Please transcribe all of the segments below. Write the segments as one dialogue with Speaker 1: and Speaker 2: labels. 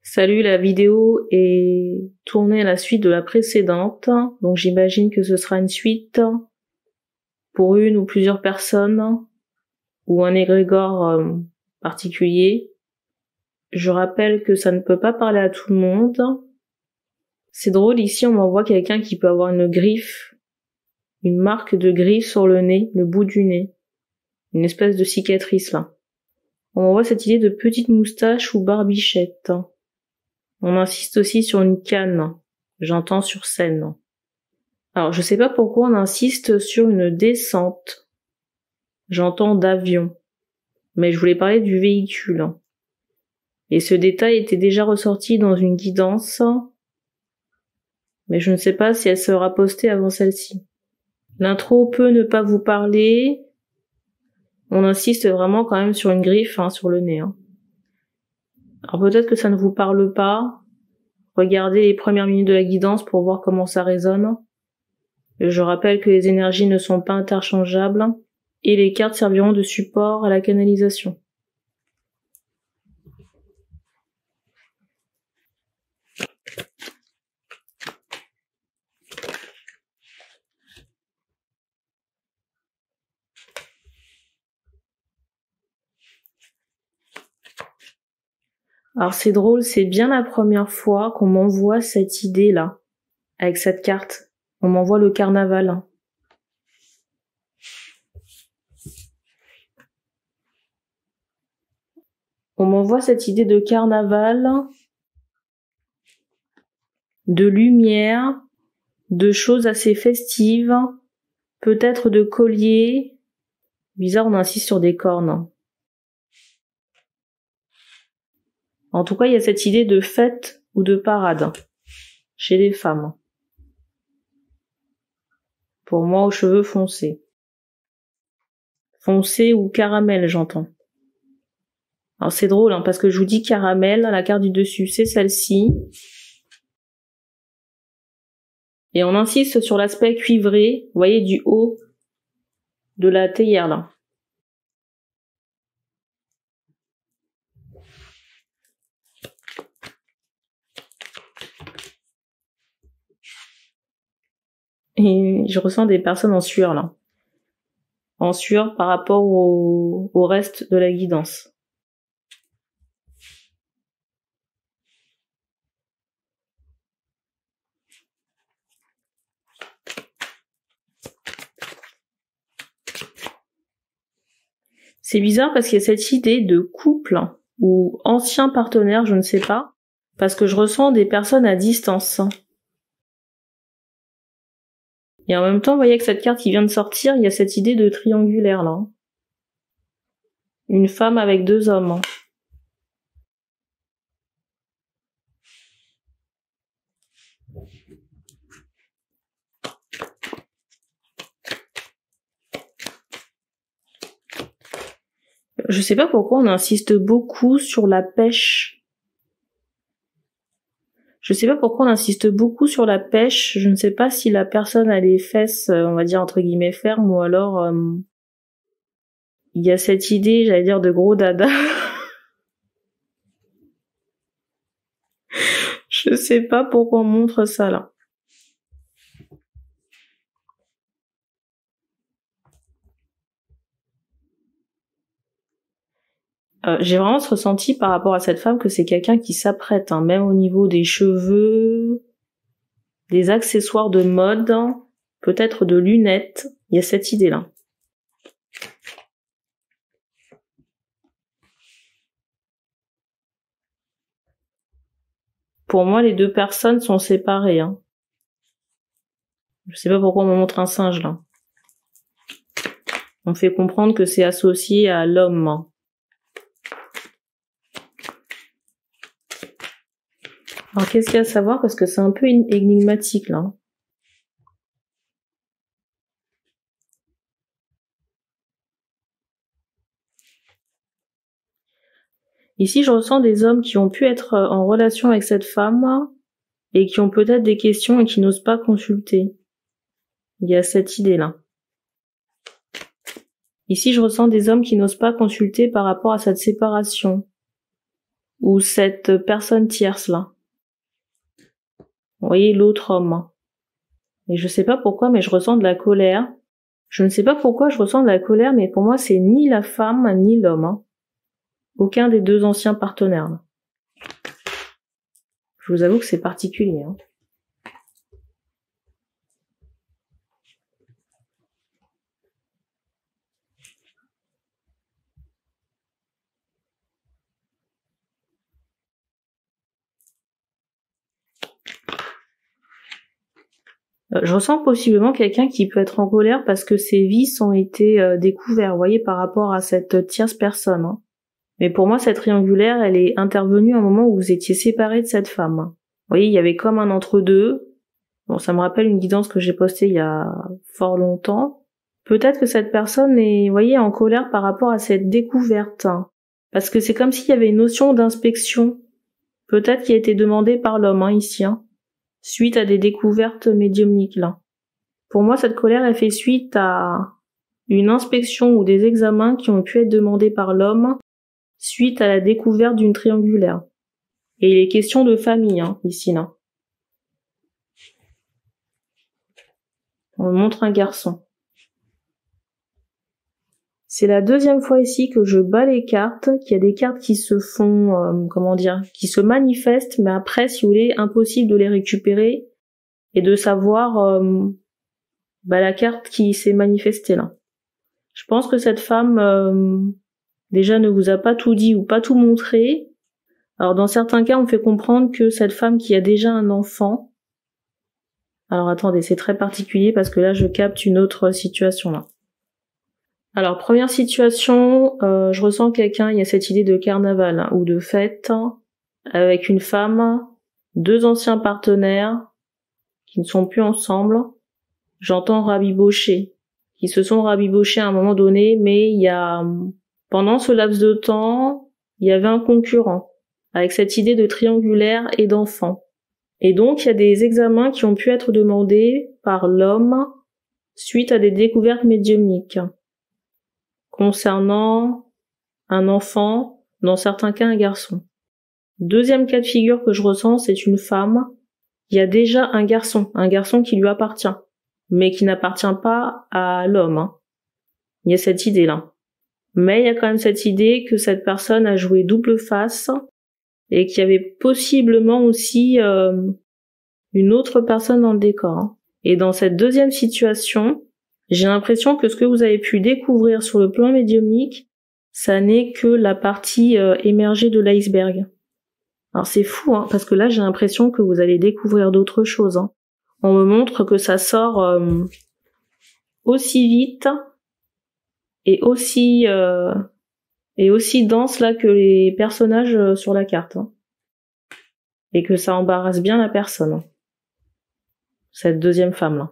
Speaker 1: Salut, la vidéo est tournée à la suite de la précédente, donc j'imagine que ce sera une suite pour une ou plusieurs personnes ou un égrégore particulier. Je rappelle que ça ne peut pas parler à tout le monde. C'est drôle, ici on m'envoie quelqu'un qui peut avoir une griffe, une marque de griffe sur le nez, le bout du nez, une espèce de cicatrice là. On m'envoie cette idée de petite moustache ou barbichette. On insiste aussi sur une canne, j'entends sur scène. Alors je sais pas pourquoi on insiste sur une descente, j'entends d'avion, mais je voulais parler du véhicule. Et ce détail était déjà ressorti dans une guidance, mais je ne sais pas si elle sera postée avant celle-ci. L'intro peut ne pas vous parler, on insiste vraiment quand même sur une griffe, sur le nez. Alors peut-être que ça ne vous parle pas, regardez les premières minutes de la guidance pour voir comment ça résonne. Je rappelle que les énergies ne sont pas interchangeables et les cartes serviront de support à la canalisation. Alors c'est drôle, c'est bien la première fois qu'on m'envoie cette idée-là, avec cette carte. On m'envoie le carnaval. On m'envoie cette idée de carnaval, de lumière, de choses assez festives, peut-être de colliers. Bizarre, on insiste sur des cornes. En tout cas, il y a cette idée de fête ou de parade chez les femmes. Pour moi, aux cheveux foncés. Foncé ou caramel, j'entends. Alors c'est drôle, parce que je vous dis caramel, la carte du dessus, c'est celle-ci. Et on insiste sur l'aspect cuivré, vous voyez, du haut de la théière, là. Et je ressens des personnes en sueur, là. En sueur par rapport au reste de la guidance. C'est bizarre parce qu'il y a cette idée de couple ou ancien partenaire, je ne sais pas, parce que je ressens des personnes à distance. Et en même temps, vous voyez que cette carte qui vient de sortir, il y a cette idée de triangulaire là. Une femme avec deux hommes. Je sais pas pourquoi on insiste beaucoup sur la pêche. Je sais pas pourquoi on insiste beaucoup sur la pêche. Je ne sais pas si la personne a les fesses, on va dire entre guillemets fermes, ou alors il y a cette idée, j'allais dire, de gros dada. Je sais pas pourquoi on montre ça là. J'ai vraiment ce ressenti par rapport à cette femme que c'est quelqu'un qui s'apprête, même au niveau des cheveux, des accessoires de mode, peut-être de lunettes. Il y a cette idée-là. Pour moi, les deux personnes sont séparées. Je sais pas pourquoi on me montre un singe là. On fait comprendre que c'est associé à l'homme. Alors qu'est-ce qu'il y a à savoir, parce que c'est un peu énigmatique là. Ici, je ressens des hommes qui ont pu être en relation avec cette femme et qui ont peut-être des questions et qui n'osent pas consulter. Il y a cette idée-là. Ici, je ressens des hommes qui n'osent pas consulter par rapport à cette séparation. ou cette personne tierce là. Vous voyez l'autre homme. Et je sais pas pourquoi, mais je ressens de la colère. Je ne sais pas pourquoi je ressens de la colère, mais pour moi c'est ni la femme ni l'homme. Aucun des deux anciens partenaires. Là. Je vous avoue que c'est particulier. Je ressens possiblement quelqu'un qui peut être en colère parce que ses vices ont été découverts, vous voyez, par rapport à cette tierce personne. Mais pour moi, cette triangulaire, elle est intervenue à un moment où vous étiez séparés de cette femme. Vous voyez, il y avait comme un entre-deux. Bon, ça me rappelle une guidance que j'ai postée il y a fort longtemps. Peut-être que cette personne est, vous voyez, en colère par rapport à cette découverte. Parce que c'est comme s'il y avait une notion d'inspection. Peut-être qui a été demandée par l'homme, ici, suite à des découvertes médiumniques, là. Pour moi, cette colère, elle fait suite à une inspection ou des examens qui ont pu être demandés par l'homme suite à la découverte d'une triangulaire. Et il est question de famille, ici, là. On me montre un garçon. C'est la deuxième fois ici que je bats les cartes, qu'il y a des cartes qui se font, qui se manifestent, mais après, si vous voulez, impossible de les récupérer et de savoir la carte qui s'est manifestée là. Je pense que cette femme, déjà, ne vous a pas tout dit ou pas tout montré. Alors, dans certains cas, on fait comprendre que cette femme qui a déjà un enfant... Alors, attendez, c'est très particulier parce que là, je capte une autre situation là. Alors, première situation, je ressens quelqu'un, il y a cette idée de carnaval ou de fête, avec une femme, deux anciens partenaires qui ne sont plus ensemble. J'entends rabibocher, qui se sont rabibochés à un moment donné, mais il y a, pendant ce laps de temps, il y avait un concurrent, avec cette idée de triangulaire et d'enfant. Et donc, il y a des examens qui ont pu être demandés par l'homme suite à des découvertes médiumniques concernant un enfant, dans certains cas un garçon. Deuxième cas de figure que je ressens, c'est une femme. Il y a déjà un garçon qui lui appartient, mais qui n'appartient pas à l'homme. Il y a cette idée-là. Mais il y a quand même cette idée que cette personne a joué double face et qu'il y avait possiblement aussi une autre personne dans le décor. Et dans cette deuxième situation, j'ai l'impression que ce que vous avez pu découvrir sur le plan médiumnique, ça n'est que la partie émergée de l'iceberg. Alors c'est fou, parce que là j'ai l'impression que vous allez découvrir d'autres choses. On me montre que ça sort aussi vite et aussi dense là que les personnages sur la carte. Et que ça embarrasse bien la personne. Cette deuxième femme là.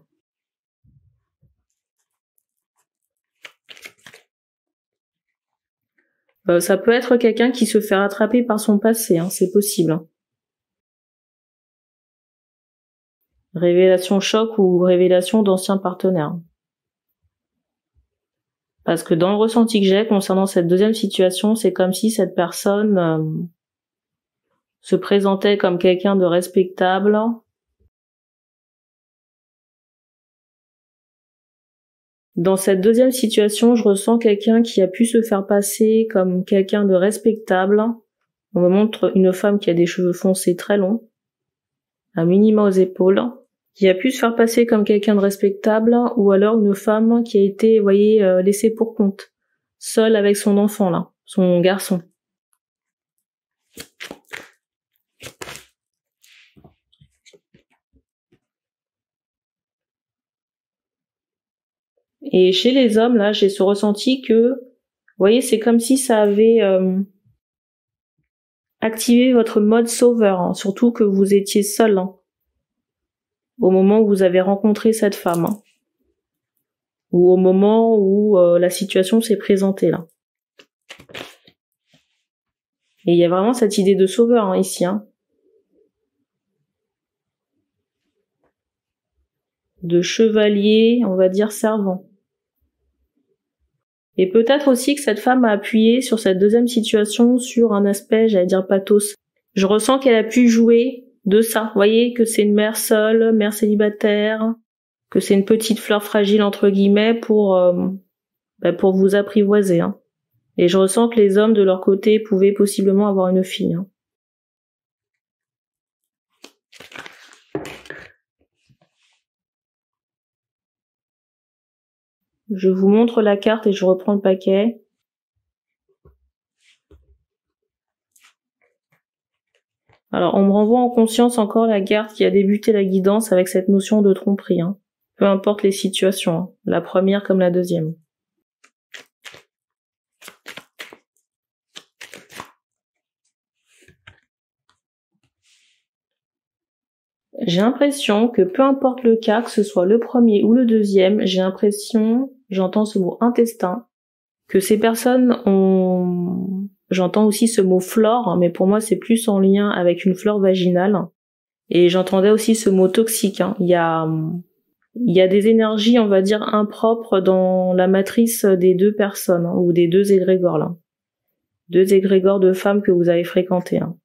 Speaker 1: Ça peut être quelqu'un qui se fait rattraper par son passé, c'est possible. Révélation choc ou révélation d'anciens partenaires. Parce que dans le ressenti que j'ai concernant cette deuxième situation, c'est comme si cette personne se présentait comme quelqu'un de respectable. Dans cette deuxième situation, je ressens quelqu'un qui a pu se faire passer comme quelqu'un de respectable. On me montre une femme qui a des cheveux foncés très longs, un minima aux épaules, qui a pu se faire passer comme quelqu'un de respectable, ou alors une femme qui a été, vous voyez, laissée pour compte, seule avec son enfant là, son garçon. Et chez les hommes, là, j'ai ce ressenti que, vous voyez, c'est comme si ça avait activé votre mode sauveur, surtout que vous étiez seul, au moment où vous avez rencontré cette femme, ou au moment où la situation s'est présentée, là. Et il y a vraiment cette idée de sauveur, ici, de chevalier, on va dire, servant. Et peut-être aussi que cette femme a appuyé sur cette deuxième situation sur un aspect, j'allais dire pathos. Je ressens qu'elle a pu jouer de ça. Vous voyez que c'est une mère seule, mère célibataire, que c'est une petite fleur fragile entre guillemets pour vous apprivoiser. Hein. Et je ressens que les hommes de leur côté pouvaient possiblement avoir une fille. Hein. Je vous montre la carte et je reprends le paquet. Alors, on me renvoie en conscience encore la carte qui a débuté la guidance avec cette notion de tromperie. Hein. Peu importe les situations, hein. La première comme la deuxième. J'ai l'impression que peu importe le cas, que ce soit le premier ou le deuxième, j'ai l'impression, j'entends ce mot intestin, que ces personnes ont... J'entends aussi ce mot flore, mais pour moi c'est plus en lien avec une flore vaginale. Et j'entendais aussi ce mot toxique. Hein. Il y a des énergies, on va dire, impropres dans la matrice des deux personnes, hein, ou des deux égrégores là. Deux égrégores de femmes que vous avez fréquentés. Hein.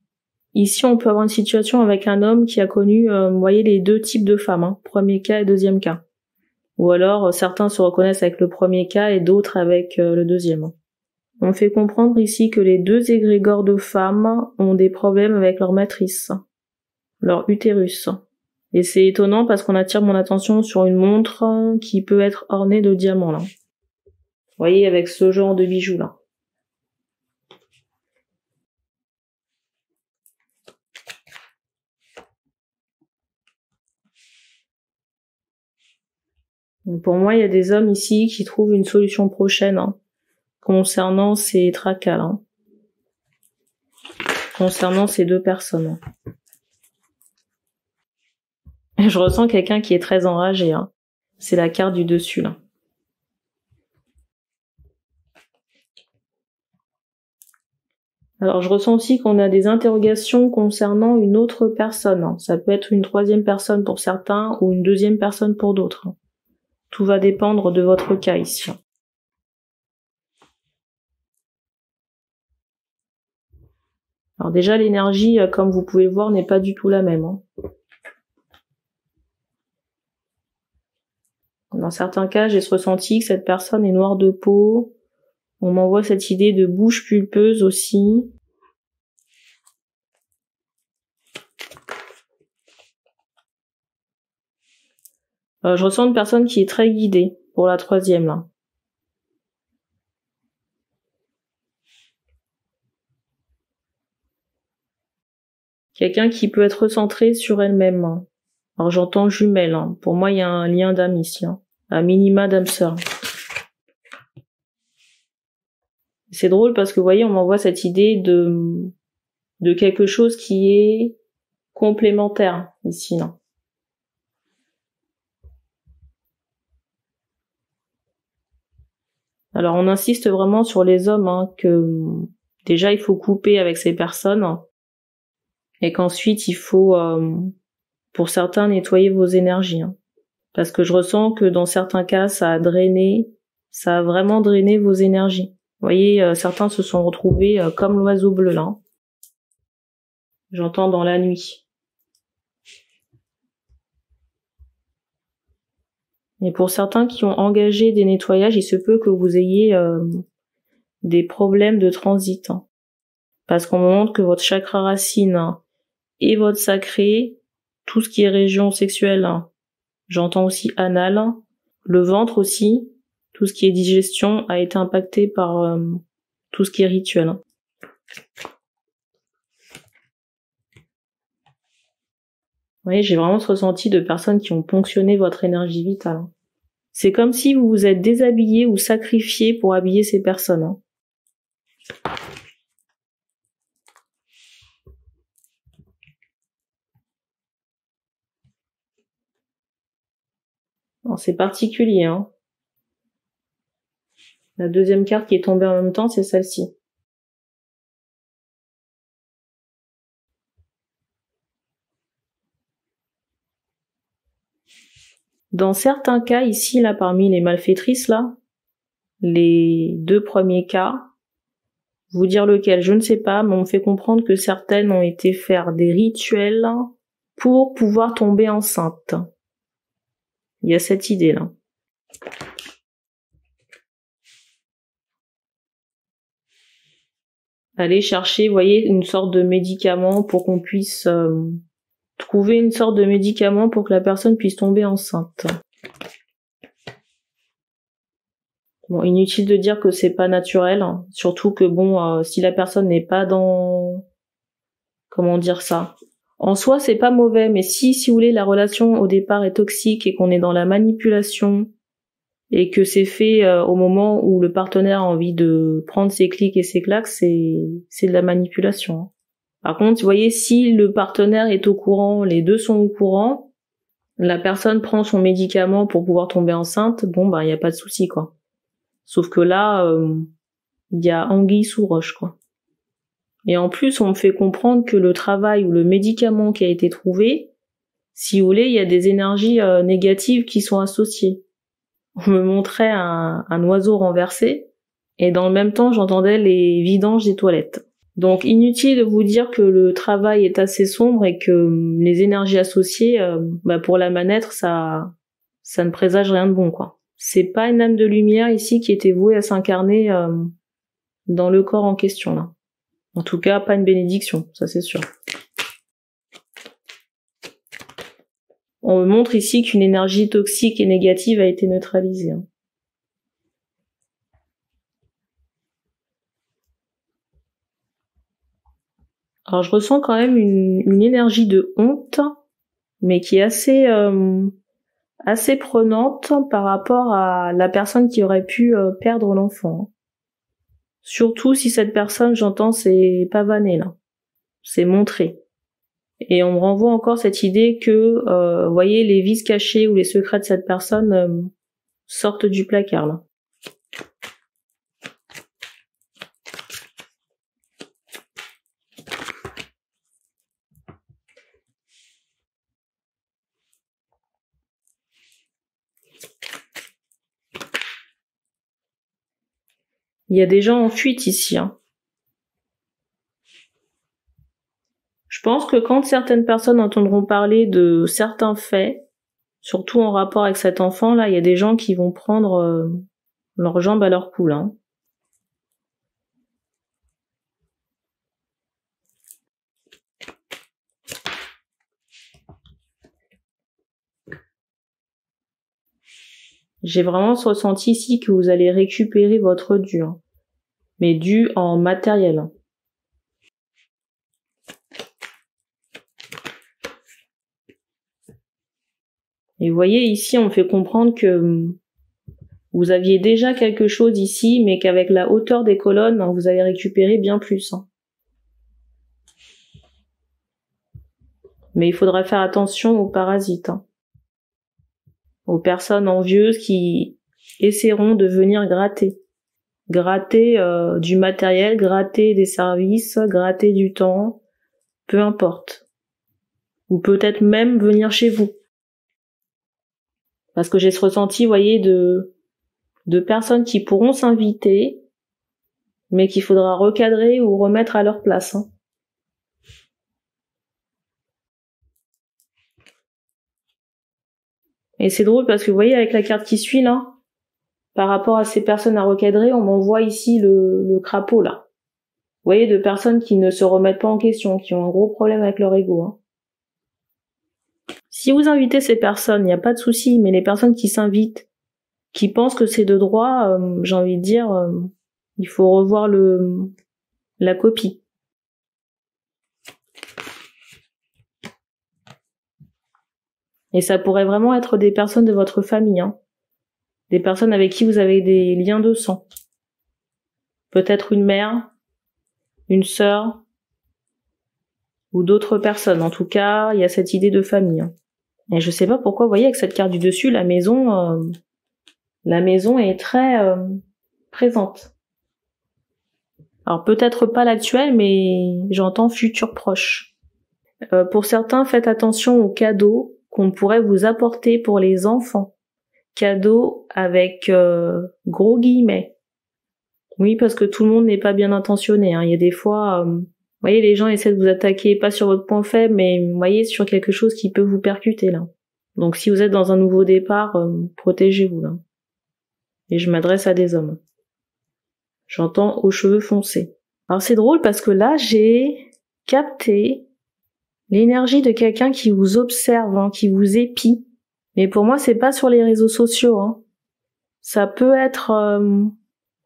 Speaker 1: Ici, on peut avoir une situation avec un homme qui a connu, vous voyez, les deux types de femmes, hein, premier cas et deuxième cas. Ou alors, certains se reconnaissent avec le premier cas et d'autres avec le deuxième. On fait comprendre ici que les deux égrégores de femmes ont des problèmes avec leur matrice, leur utérus. Et c'est étonnant parce qu'on attire mon attention sur une montre qui peut être ornée de diamants, là. Vous voyez, avec ce genre de bijoux, là. Donc pour moi, il y a des hommes ici qui trouvent une solution prochaine, hein, concernant ces tracas, hein, concernant ces deux personnes. Hein. Je ressens quelqu'un qui est très enragé. Hein. C'est la carte du dessus, là. Alors je ressens aussi qu'on a des interrogations concernant une autre personne. Hein. Ça peut être une troisième personne pour certains ou une deuxième personne pour d'autres. Hein. Tout va dépendre de votre cas ici. Alors déjà, l'énergie, comme vous pouvez le voir, n'est pas du tout la même. Hein. Dans certains cas, j'ai ressenti que cette personne est noire de peau. On m'envoie cette idée de bouche pulpeuse aussi. Je ressens une personne qui est très guidée pour la troisième, là. Quelqu'un qui peut être recentré sur elle-même. Hein. Alors j'entends jumelle. Hein. Pour moi, il y a un lien d'âme ici. Hein. Un minima d'âme sœur. C'est drôle parce que vous voyez, on m'envoie cette idée de quelque chose qui est complémentaire ici. Là. Alors on insiste vraiment sur les hommes, hein, que déjà il faut couper avec ces personnes et qu'ensuite il faut, pour certains, nettoyer vos énergies. Hein. Parce que je ressens que dans certains cas, ça a vraiment drainé vos énergies. Vous voyez, certains se sont retrouvés comme l'oiseau bleu là. J'entends dans la nuit. Et pour certains qui ont engagé des nettoyages, il se peut que vous ayez des problèmes de transit. Hein. Parce qu'on me montre que votre chakra racine et votre sacré, tout ce qui est région sexuelle, hein, j'entends aussi anal, le ventre aussi, tout ce qui est digestion a été impacté par tout ce qui est rituel. Hein. Vous voyez, j'ai vraiment ce ressenti de personnes qui ont ponctionné votre énergie vitale. Hein. C'est comme si vous vous êtes déshabillé ou sacrifié pour habiller ces personnes. Hein. C'est particulier. Hein. La deuxième carte qui est tombée en même temps, c'est celle-ci. Dans certains cas, ici, là, parmi les malfaitrices, là, les 2 premiers cas. Vous dire lequel, je ne sais pas, mais on me fait comprendre que certaines ont été faire des rituels pour pouvoir tomber enceinte. Il y a cette idée-là. Aller chercher, vous voyez, une sorte de médicament pour qu'on puisse trouver une sorte de médicament pour que la personne puisse tomber enceinte. Bon, inutile de dire que c'est pas naturel, hein. Surtout que bon, si la personne n'est pas dans... Comment dire ça ? En soi, c'est pas mauvais, mais si vous voulez, la relation au départ est toxique et qu'on est dans la manipulation et que c'est fait au moment où le partenaire a envie de prendre ses clics et ses claques, c'est de la manipulation, hein. Par contre, vous voyez, si le partenaire est au courant, les deux sont au courant, la personne prend son médicament pour pouvoir tomber enceinte, bon, bah, il y a pas de souci, quoi. Sauf que là, il y a anguille sous roche, quoi. Et en plus, on me fait comprendre que le travail ou le médicament qui a été trouvé, si vous voulez, il y a des énergies négatives qui sont associées. On me montrait un oiseau renversé, et dans le même temps, j'entendais les vidanges des toilettes. Donc, inutile de vous dire que le travail est assez sombre et que les énergies associées, pour la manette, ça ne présage rien de bon, quoi. C'est pas une âme de lumière ici qui était vouée à s'incarner dans le corps en question, là. En tout cas, pas une bénédiction, ça c'est sûr. On me montre ici qu'une énergie toxique et négative a été neutralisée, hein. Alors je ressens quand même une énergie de honte, mais qui est assez prenante par rapport à la personne qui aurait pu perdre l'enfant. Surtout si cette personne, j'entends, c'est pavané là, c'est montré. Et on me renvoie encore cette idée que, vous voyez, les vices cachés ou les secrets de cette personne sortent du placard là. Il y a des gens en fuite ici, hein. Je pense que quand certaines personnes entendront parler de certains faits, surtout en rapport avec cet enfant-là, il y a des gens qui vont prendre leurs jambes à leur cou, hein. J'ai vraiment ce ressenti ici que vous allez récupérer votre dû, hein. Mais dû en matériel, hein. Et vous voyez, ici, on me fait comprendre que vous aviez déjà quelque chose ici, mais qu'avec la hauteur des colonnes, vous allez récupérer bien plus, hein. Mais il faudra faire attention aux parasites, hein. Aux personnes envieuses qui essaieront de venir gratter. Gratter du matériel, gratter des services, gratter du temps, peu importe. Ou peut-être même venir chez vous. Parce que j'ai ce ressenti, vous voyez, de personnes qui pourront s'inviter, mais qu'il faudra recadrer ou remettre à leur place, hein. Et c'est drôle parce que vous voyez, avec la carte qui suit là, par rapport à ces personnes à recadrer, on m'envoie ici le crapaud là. Vous voyez, de personnes qui ne se remettent pas en question, qui ont un gros problème avec leur ego, hein. Si vous invitez ces personnes, il n'y a pas de souci, mais les personnes qui s'invitent, qui pensent que c'est de droit, j'ai envie de dire, il faut revoir la copie. Et ça pourrait vraiment être des personnes de votre famille, hein. Des personnes avec qui vous avez des liens de sang. Peut-être une mère, une sœur, ou d'autres personnes. En tout cas, il y a cette idée de famille, hein. Et je sais pas pourquoi, vous voyez, avec cette carte du dessus, la maison est très présente. Alors peut-être pas l'actuel, mais j'entends futur proche. Pour certains, faites attention aux cadeaux qu'on pourrait vous apporter pour les enfants, cadeau avec gros guillemets. Oui, parce que tout le monde n'est pas bien intentionné. Hein. Il y a des fois, vous voyez, les gens essaient de vous attaquer, pas sur votre point faible, mais vous voyez, sur quelque chose qui peut vous percuter là. Donc si vous êtes dans un nouveau départ, protégez-vous là. Et je m'adresse à des hommes. J'entends aux cheveux foncés. Alors c'est drôle parce que là, j'ai capté l'énergie de quelqu'un qui vous observe, hein, qui vous épie. Mais pour moi, c'est pas sur les réseaux sociaux. Hein. Ça peut être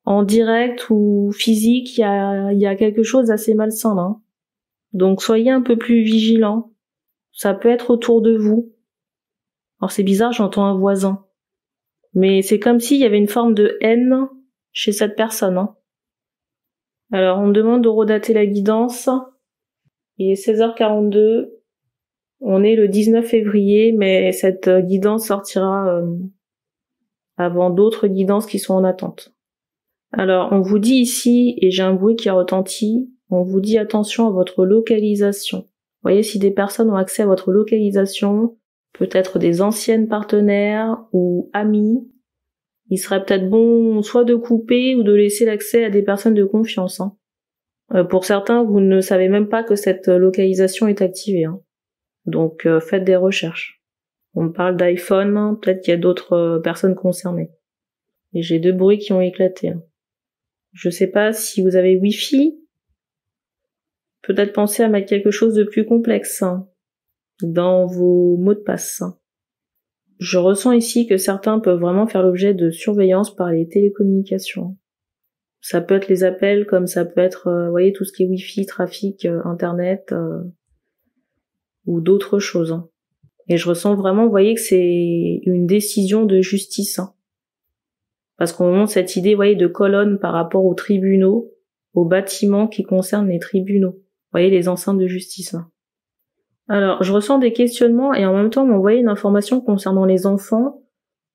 Speaker 1: en direct ou physique. Il y a quelque chose d'assez malsain là. Donc soyez un peu plus vigilants. Ça peut être autour de vous. Alors c'est bizarre, j'entends un voisin. Mais c'est comme s'il y avait une forme de haine chez cette personne. Hein. Alors on me demande de redater la guidance. Il est 16h42. On est le 19 février, mais cette guidance sortira avant d'autres guidances qui sont en attente. Alors, on vous dit ici, et j'ai un bruit qui retentit, on vous dit attention à votre localisation. Vous voyez, si des personnes ont accès à votre localisation, peut-être des anciennes partenaires ou amis, il serait peut-être bon soit de couper ou de laisser l'accès à des personnes de confiance. Hein. Pour certains, vous ne savez même pas que cette localisation est activée. Hein. Donc faites des recherches. On me parle d'iPhone, hein, peut-être qu'il y a d'autres personnes concernées. Et j'ai 2 bruits qui ont éclaté. Hein. Je sais pas si vous avez Wi-Fi. Peut-être pensez à mettre quelque chose de plus complexe hein, dans vos mots de passe. Je ressens ici que certains peuvent vraiment faire l'objet de surveillance par les télécommunications. Ça peut être les appels, comme ça peut être, vous voyez, tout ce qui est Wi-Fi, trafic, Internet, ou d'autres choses. Hein. Et je ressens vraiment, vous voyez, que c'est une décision de justice. Hein. Parce qu'on me montre cette idée, vous voyez, de colonne par rapport aux tribunaux, aux bâtiments qui concernent les tribunaux. Vous voyez, les enceintes de justice. Hein. Alors, je ressens des questionnements et en même temps, on m'envoie une information concernant les enfants,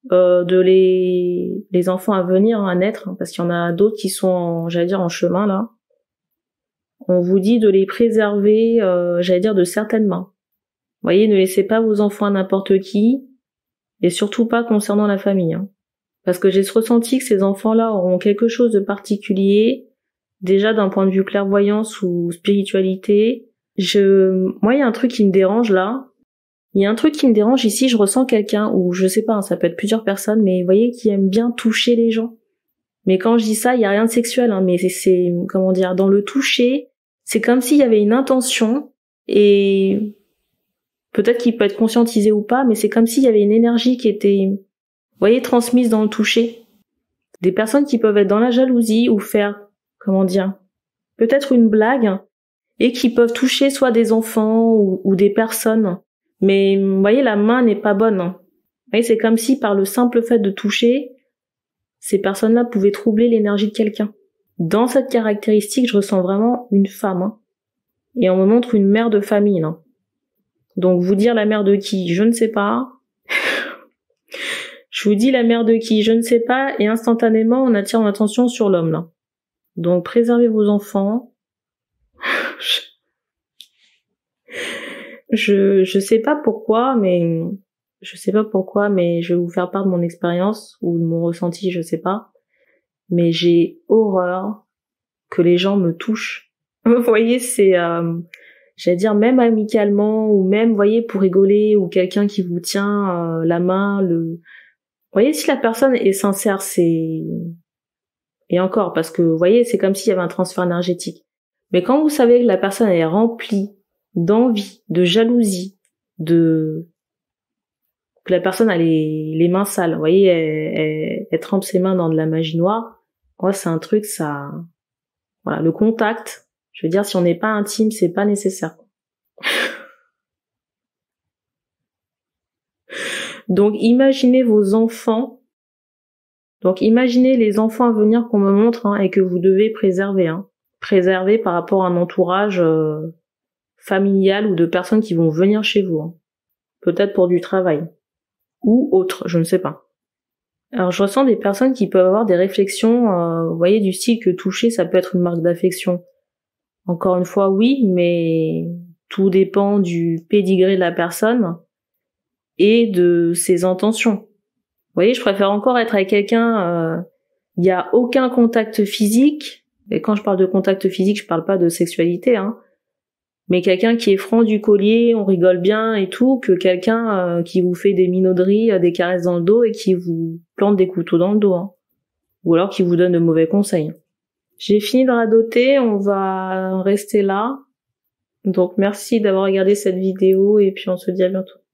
Speaker 1: les enfants à venir, hein, à naître, hein, parce qu'il y en a d'autres qui sont, en chemin, là. On vous dit de les préserver, de certaines mains. Vous voyez, ne laissez pas vos enfants à n'importe qui, et surtout pas concernant la famille. Hein. Parce que j'ai ressenti que ces enfants-là auront quelque chose de particulier, déjà d'un point de vue clairvoyance ou spiritualité. Moi, il y a un truc qui me dérange là. Il y a un truc qui me dérange ici, je ressens quelqu'un, ou je sais pas, hein, ça peut être plusieurs personnes, mais vous voyez, qui aime bien toucher les gens. Mais quand je dis ça, il y a rien de sexuel, hein, mais c'est, comment dire, dans le toucher, c'est comme s'il y avait une intention, et peut-être qu'il peut être conscientisé ou pas, mais c'est comme s'il y avait une énergie qui était, vous voyez, transmise dans le toucher. Des personnes qui peuvent être dans la jalousie ou faire, comment dire, peut-être une blague, et qui peuvent toucher soit des enfants ou des personnes. Mais vous voyez, la main n'est pas bonne. Hein. Vous voyez, c'est comme si par le simple fait de toucher, ces personnes-là pouvaient troubler l'énergie de quelqu'un. Dans cette caractéristique, je ressens vraiment une femme. Hein. Et on me montre une mère de famille. Là. Donc vous dire la mère de qui, je ne sais pas. Je vous dis la mère de qui, je ne sais pas. Et instantanément, on attire mon attention sur l'homme. Là. Donc préservez vos enfants. Je sais pas pourquoi, mais je vais vous faire part de mon expérience ou de mon ressenti, je sais pas. Mais j'ai horreur que les gens me touchent. Vous voyez, c'est, même amicalement ou même, vous voyez, pour rigoler ou quelqu'un qui vous tient la main, vous voyez, si la personne est sincère, et encore, parce que, vous voyez, c'est comme s'il y avait un transfert énergétique. Mais quand vous savez que la personne est remplie d'envie, de jalousie, que la personne a les mains sales, vous voyez, elle trempe ses mains dans de la magie noire, moi c'est un truc, ça, voilà, le contact, je veux dire, si on n'est pas intime, c'est pas nécessaire. Donc imaginez vos enfants, donc imaginez les enfants à venir qu'on me montre hein, et que vous devez préserver, hein. Préserver par rapport à un entourage familial ou de personnes qui vont venir chez vous, hein. Peut-être pour du travail ou autre, je ne sais pas. Alors je ressens des personnes qui peuvent avoir des réflexions, vous voyez, du style que toucher, ça peut être une marque d'affection. Encore une fois, oui, mais tout dépend du pédigré de la personne et de ses intentions. voyez, je préfère encore être avec quelqu'un, il n'y a aucun contact physique, et quand je parle de contact physique, je parle pas de sexualité, hein, mais quelqu'un qui est franc du collier, on rigole bien et tout, que quelqu'un qui vous fait des minauderies, des caresses dans le dos et qui vous plante des couteaux dans le dos, hein, ou alors qui vous donne de mauvais conseils. J'ai fini de radoter, on va rester là. Donc merci d'avoir regardé cette vidéo et puis on se dit à bientôt.